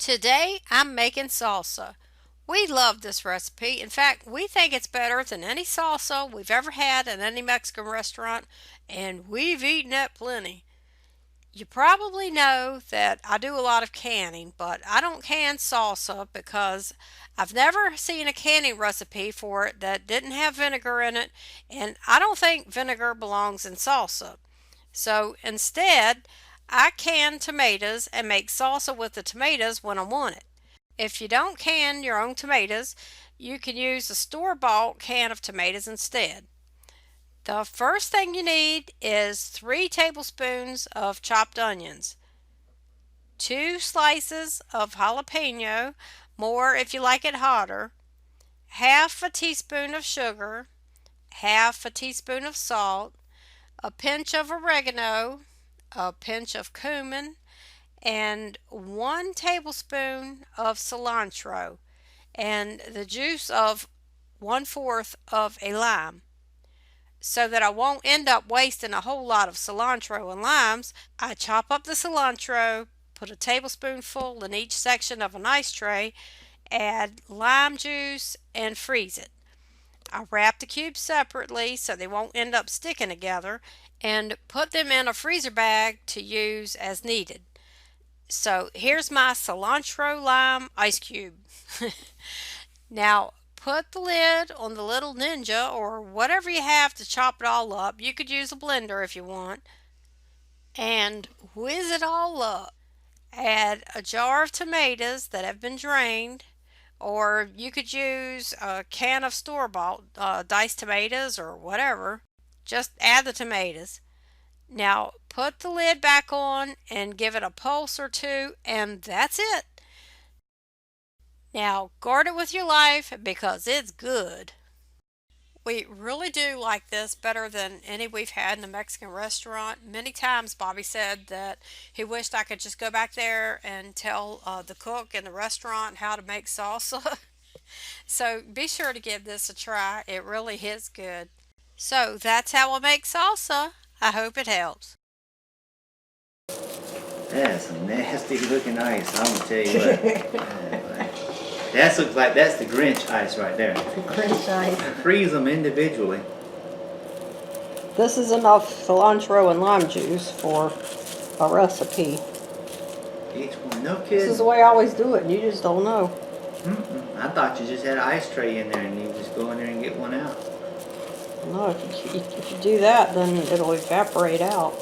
Today I'm making salsa. We love this recipe. In fact, we think it's better than any salsa we've ever had in any Mexican restaurant, and we've eaten it plenty. You probably know that I do a lot of canning, but I don't can salsa because I've never seen a canning recipe for it that didn't have vinegar in it, and I don't think vinegar belongs in salsa. So instead, I can tomatoes and make salsa with the tomatoes when I want it. If you don't can your own tomatoes, you can use a store-bought can of tomatoes instead. The first thing you need is 3 tablespoons of chopped onions, 2 slices of jalapeno, more if you like it hotter, half a teaspoon of sugar, half a teaspoon of salt, a pinch of oregano, a pinch of cumin, and 1 tablespoon of cilantro, and the juice of 1/4 of a lime. So that I won't end up wasting a whole lot of cilantro and limes, I chop up the cilantro, put a tablespoonful in each section of an ice tray, add lime juice, and freeze it. I wrap the cubes separately so they won't end up sticking together, and put them in a freezer bag to use as needed. So here's my cilantro lime ice cube. Now put the lid on the little Ninja or whatever you have to chop it all up. You could use a blender if you want. And whiz it all up. Add a jar of tomatoes that have been drained, or you could use a can of store-bought diced tomatoes or whatever. Just add the tomatoes. Now put the lid back on and give it a pulse or two, and that's it. Now guard it with your life because it's good. We really do like this better than any we've had in a Mexican restaurant. Many times Bobby said that he wished I could just go back there and tell the cook in the restaurant how to make salsa. So be sure to give this a try. It really is good. So that's how I make salsa. I hope it helps. That's some nasty looking ice, I'm gonna tell you what. That looks like that's the Grinch ice right there. The Grinch ice. Freeze them individually. This is enough cilantro and lime juice for a recipe. Each one, no This kidding. is the way I always do it, and you just don't know. I thought you just had an ice tray in there and you just go in there and get one out. No, if you do that, then it'll evaporate out.